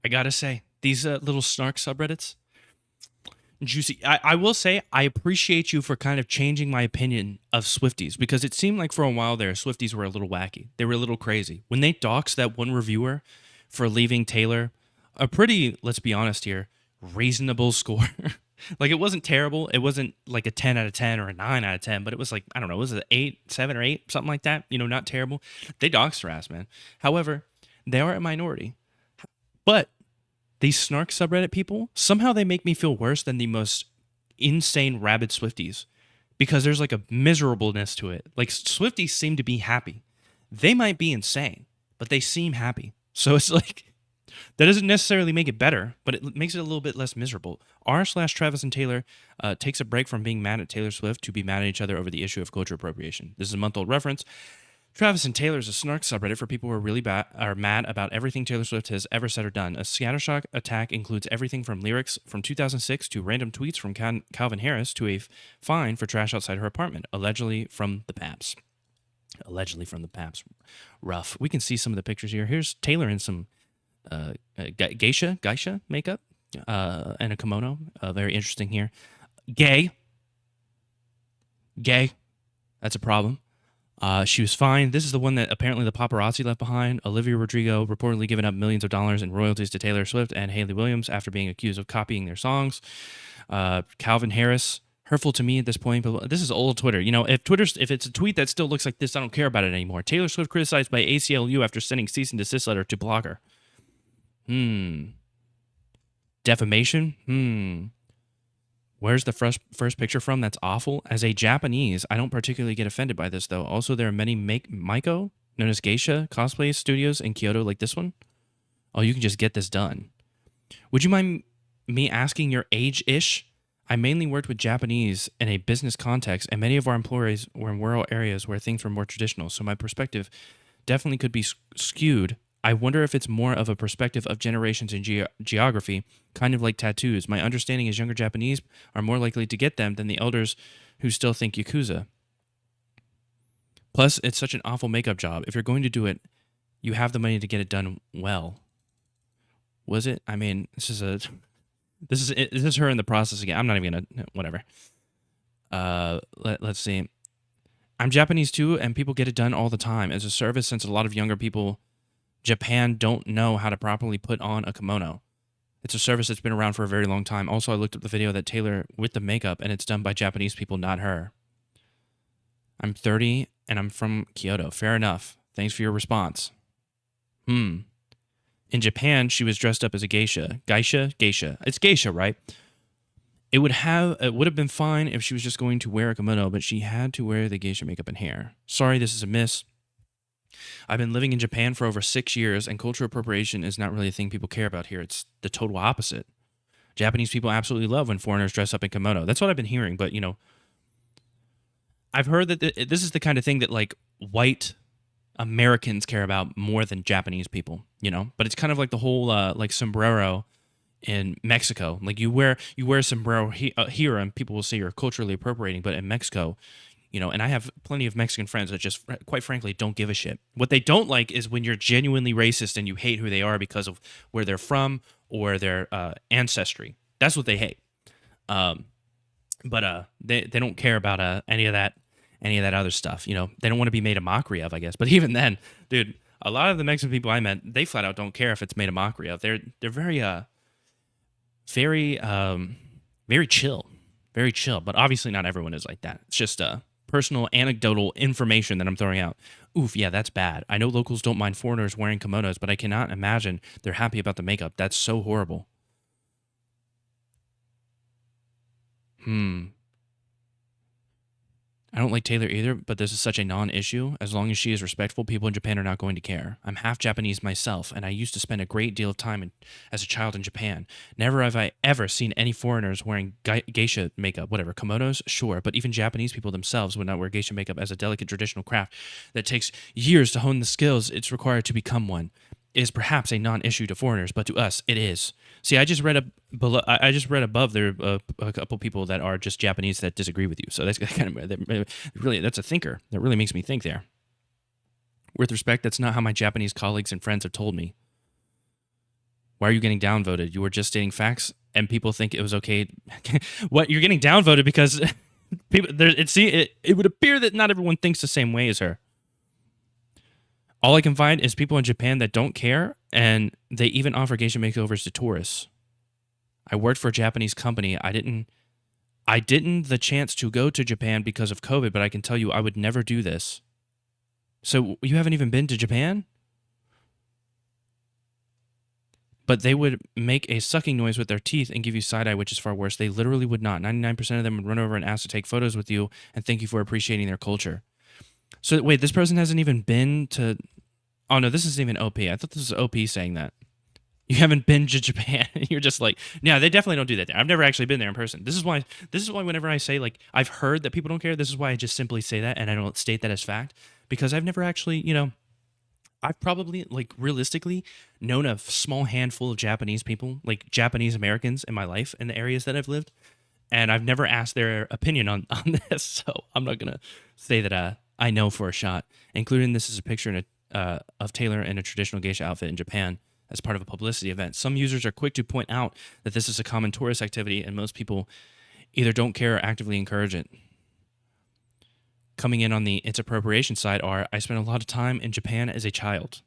I gotta say, these little snark subreddits, juicy. I will say, I appreciate you for kind of changing my opinion of Swifties because it seemed like for a while there, Swifties were a little wacky. They were a little crazy. When they doxed that one reviewer for leaving Taylor a pretty, let's be honest here, reasonable score. Like it wasn't terrible. It wasn't like a 10 out of 10 or a 9 out of 10, but it was like, I don't know, was it 8, 7 or 8, something like that? Not terrible. They doxed her ass, man. However, they are a minority. But these snark subreddit people, somehow they make me feel worse than the most insane rabid Swifties because there's like a miserableness to it. Like Swifties seem to be happy. They might be insane, but they seem happy. So it's like that doesn't necessarily make it better, but it makes it a little bit less miserable. R/Travis and Taylor takes a break from being mad at Taylor Swift to be mad at each other over the issue of culture appropriation. This is a month-old reference. Travis and Taylor is a snark subreddit for people who are mad about everything Taylor Swift has ever said or done. A scattershot attack includes everything from lyrics from 2006 to random tweets from Calvin Harris to a fine for trash outside her apartment, allegedly from the Paps. Allegedly from the Paps. Rough. We can see some of the pictures here. Here's Taylor in some geisha makeup and a kimono. Very interesting here. Gay. That's a problem. She was fine. This is the one that apparently the paparazzi left behind. Olivia Rodrigo reportedly giving up millions of dollars in royalties to Taylor Swift and Hayley Williams after being accused of copying their songs. Calvin Harris, hurtful to me at this point, but this is old Twitter. If it's a tweet that still looks like this, I don't care about it anymore. Taylor Swift criticized by ACLU after sending cease and desist letter to blogger. Defamation? Where's the first picture from? That's awful. As a Japanese, I don't particularly get offended by this, though. Also, there are many Maiko, known as geisha, cosplay studios in Kyoto like this one. Oh, you can just get this done. Would you mind me asking your age-ish? I mainly worked with Japanese in a business context, and many of our employees were in rural areas where things were more traditional, so my perspective definitely could be skewed. I wonder if it's more of a perspective of generations in geography, kind of like tattoos. My understanding is younger Japanese are more likely to get them than the elders who still think Yakuza. Plus, it's such an awful makeup job. If you're going to do it, you have the money to get it done well. Was it? I mean, this is her in the process again. I'm not even gonna, whatever. Let's see. I'm Japanese too, and people get it done all the time as a service since a lot of younger people Japan don't know how to properly put on a kimono. It's a service that's been around for a very long time. Also, I looked up the video that Taylor with the makeup, and it's done by Japanese people, not her. I'm 30, and I'm from Kyoto. Fair enough. Thanks for your response. In Japan, she was dressed up as a geisha. Geisha? It's geisha, right? It would have been fine if she was just going to wear a kimono, but she had to wear the geisha makeup and hair. Sorry, this is a miss. I've been living in Japan for over 6 years, and cultural appropriation is not really a thing people care about here. It's the total opposite. Japanese people absolutely love when foreigners dress up in kimono. That's what I've been hearing, but, I've heard that this is the kind of thing that, like, white Americans care about more than Japanese people, But it's kind of like the whole, like, sombrero in Mexico. Like, you wear a sombrero here, and people will say you're culturally appropriating, but in Mexico, and I have plenty of Mexican friends that just, quite frankly, don't give a shit. What they don't like is when you're genuinely racist and you hate who they are because of where they're from or their ancestry. That's what they hate. But they don't care about any of that other stuff. They don't want to be made a mockery of, I guess. But even then, dude, a lot of the Mexican people I met, they flat out don't care if it's made a mockery of. They're very very chill, very chill. But obviously, not everyone is like that. It's just personal anecdotal information that I'm throwing out. Oof, yeah, that's bad. I know locals don't mind foreigners wearing kimonos, but I cannot imagine they're happy about the makeup. That's so horrible. I don't like Taylor either, but this is such a non-issue. As long as she is respectful, people in Japan are not going to care. I'm half Japanese myself, and I used to spend a great deal of time as a child in Japan. Never have I ever seen any foreigners wearing geisha makeup, whatever, kimonos, sure, but even Japanese people themselves would not wear geisha makeup as a delicate traditional craft that takes years to hone the skills it's required to become one. Is perhaps a non-issue to foreigners, but to us, it is. See, I just read above there a couple people that are just Japanese that disagree with you. So that's kind of really that's a thinker. That really makes me think there. With respect, that's not how my Japanese colleagues and friends have told me. Why are you getting downvoted? You were just stating facts, and people think it was okay. What, you're getting downvoted because people there? It would appear that not everyone thinks the same way as her. All I can find is people in Japan that don't care, and they even offer geisha makeovers to tourists. I worked for a Japanese company. I didn't the chance to go to Japan because of COVID, but I can tell you I would never do this. So you haven't even been to Japan? But they would make a sucking noise with their teeth and give you side eye, which is far worse. They literally would not. 99% of them would run over and ask to take photos with you and thank you for appreciating their culture. So wait, this person hasn't even been to... Oh no, this isn't even OP. I thought this was OP saying that. You haven't been to Japan. You're just like, yeah, they definitely don't do that there. I've never actually been there in person. This is why whenever I say, like, I've heard that people don't care, this is why I just simply say that and I don't state that as fact. Because I've never actually, I've probably, like, realistically known a small handful of Japanese people, like Japanese Americans in my life in the areas that I've lived. And I've never asked their opinion on this. So I'm not going to say that I know for a shot. Including this is a picture of Taylor in a traditional geisha outfit in Japan as part of a publicity event. Some users are quick to point out that this is a common tourist activity, and most people either don't care or actively encourage it. Coming in on the its appropriation side are, I spent a lot of time in Japan as a child.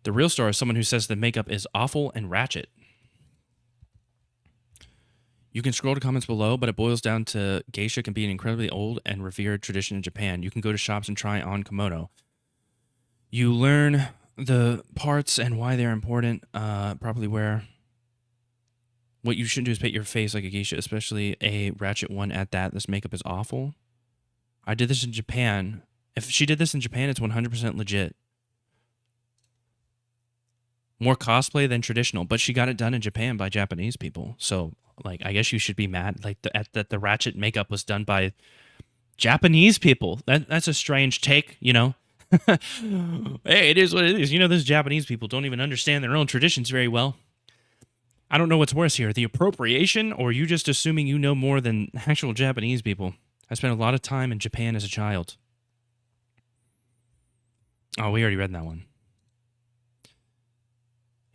The real star is someone who says the makeup is awful and ratchet. You can scroll to comments below, but it boils down to geisha can be an incredibly old and revered tradition in Japan. You can go to shops and try on kimono. You learn the parts and why they're important, probably wear. What you shouldn't do is paint your face like a geisha, especially a ratchet one at that. This makeup is awful. I did this in Japan. If she did this in Japan, it's 100% legit. More cosplay than traditional, but she got it done in Japan by Japanese people. So, like, I guess you should be mad like that the ratchet makeup was done by Japanese people. That's a strange take, Hey, it is what it is. Those Japanese people don't even understand their own traditions very well. I don't know what's worse here, the appropriation or you just assuming you know more than actual Japanese people. I spent a lot of time in Japan as a child. Oh, we already read that one.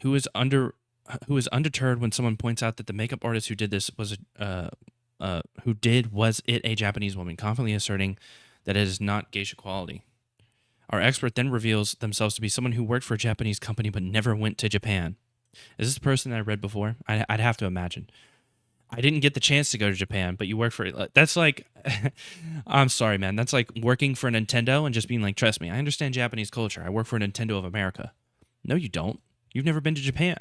Who is undeterred when someone points out that the makeup artist who did this was a Japanese woman, confidently asserting that it is not geisha quality. Our expert then reveals themselves to be someone who worked for a Japanese company but never went to Japan. Is this the person that I read before? I'd have to imagine. I didn't get the chance to go to Japan, but you work for it. That's like, I'm sorry, man. That's like working for Nintendo and just being like, trust me, I understand Japanese culture. I work for Nintendo of America. No, you don't. You've never been to Japan,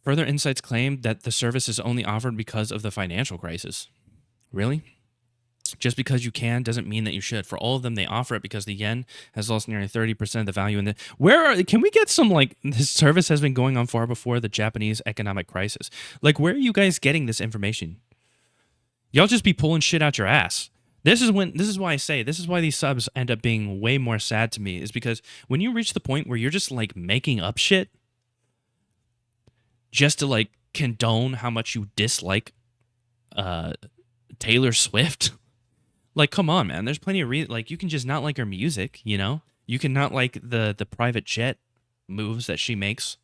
Further insights claim that the service is only offered because of the financial crisis. Really? Just because you can doesn't mean that you should. For all of them, they offer it because the yen has lost nearly 30% of the value in the... Can we get some, this service has been going on far before the Japanese economic crisis. Like, where are you guys getting this information? Y'all just be pulling shit out your ass. This is why I say, this is why these subs end up being way more sad to me, is because when you reach the point where you're just, making up shit just to, condone how much you dislike Taylor Swift... come on, man. There's plenty of reasons. You can just not like her music, You can not like the private jet moves that she makes.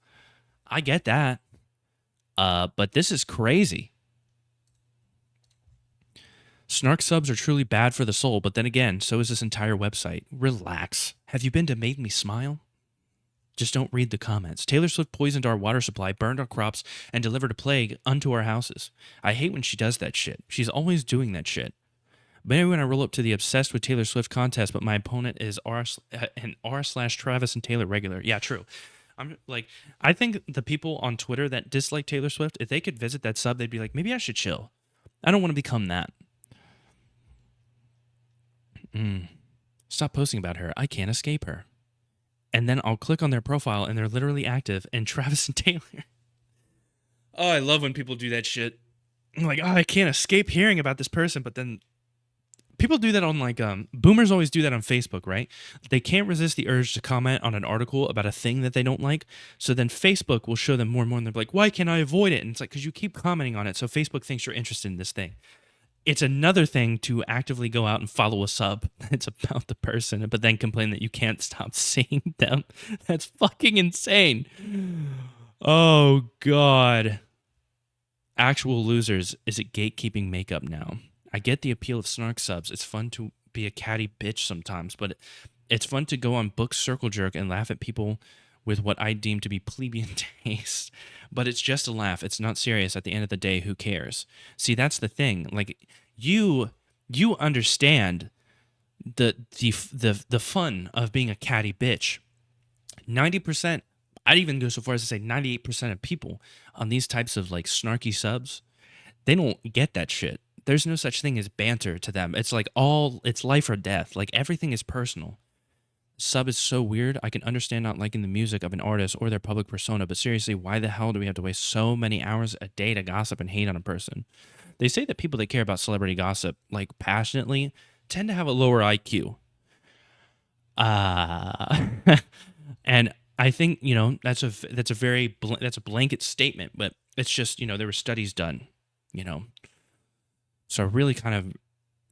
I get that. But this is crazy. Snark subs are truly bad for the soul, but then again, so is this entire website. Relax. Have you been to Made Me Smile? Just don't read the comments. Taylor Swift poisoned our water supply, burned our crops, and delivered a plague unto our houses. I hate when she does that shit. She's always doing that shit. But anyway, when I roll up to the Obsessed with Taylor Swift contest, but my opponent is an r/Travis and Taylor regular. Yeah, true. I think the people on Twitter that dislike Taylor Swift, if they could visit that sub, they'd be like, maybe I should chill. I don't want to become that. Stop posting about her. I can't escape her. And then I'll click on their profile and they're literally active and Travis and Taylor. Oh, I love when people do that shit. I'm like, oh, I can't escape hearing about this person, but then people do that on boomers always do that on Facebook, right? They can't resist the urge to comment on an article about a thing that they don't like. So then Facebook will show them more and more and they're like, why can't I avoid it? And it's like, because you keep commenting on it. So Facebook thinks you're interested in this thing. It's another thing to actively go out and follow a sub that's about the person, but then complain that you can't stop seeing them. That's fucking insane. Oh God. Actual losers, is it gatekeeping makeup now? I get the appeal of snark subs. It's fun to be a catty bitch sometimes, but it's fun to go on book circle jerk and laugh at people with what I deem to be plebeian taste. But it's just a laugh. It's not serious. At the end of the day, who cares? See, that's the thing. Like you understand the fun of being a catty bitch. 90%, I'd even go so far as to say 98% of people on these types of like snarky subs, they don't get that shit. There's no such thing as banter to them. It's like it's life or death. Like everything is personal. Sub is so weird. I can understand not liking the music of an artist or their public persona, but seriously, why the hell do we have to waste so many hours a day to gossip and hate on a person? They say that people that care about celebrity gossip, like passionately, tend to have a lower IQ. Uh and I think, that's a blanket statement, but it's just, there were studies done, you know. So really kind of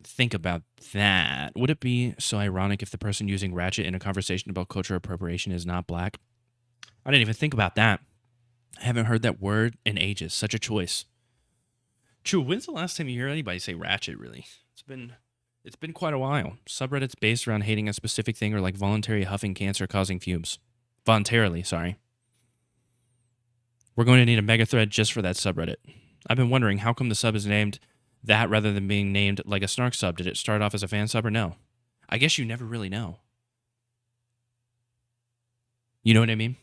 think about that. Would it be so ironic if the person using ratchet in a conversation about cultural appropriation is not black? I didn't even think about that. I haven't heard that word in ages. Such a choice. True. When's the last time you hear anybody say ratchet? Really, it's been quite a while. Subreddits based around hating a specific thing or like voluntary huffing cancer-causing fumes. Voluntarily, sorry. We're going to need a mega thread just for that subreddit. I've been wondering how come the sub is named that rather than being named like a snark sub. Did it start off as a fan sub or no? I guess you never really know. You know what I mean?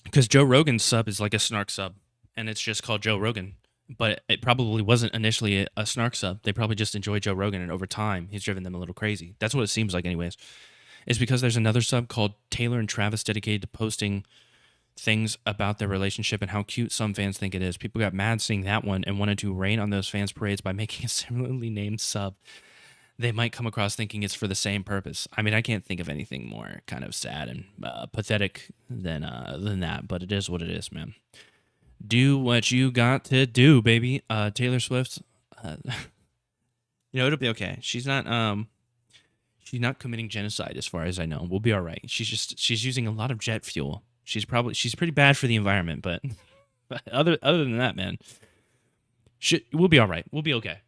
Because Joe Rogan's sub is like a snark sub, and it's just called Joe Rogan. But it probably wasn't initially a snark sub. They probably just enjoy Joe Rogan, and over time, he's driven them a little crazy. That's what it seems like, anyways. It's because there's another sub called Taylor and Travis dedicated to posting things about their relationship and how cute some fans think it is. People got mad seeing that one and wanted to rain on those fans' parades by making a similarly named sub they might come across thinking it's for the same purpose. I mean, I can't think of anything more kind of sad and pathetic than that, but it is what it is, man. Do what you got to do, baby. Taylor Swift, it'll be okay. She's not committing genocide as far as I know. We'll be all right. She's using a lot of jet fuel. She's pretty bad for the environment, but other than that, man, we'll be all right. We'll be okay.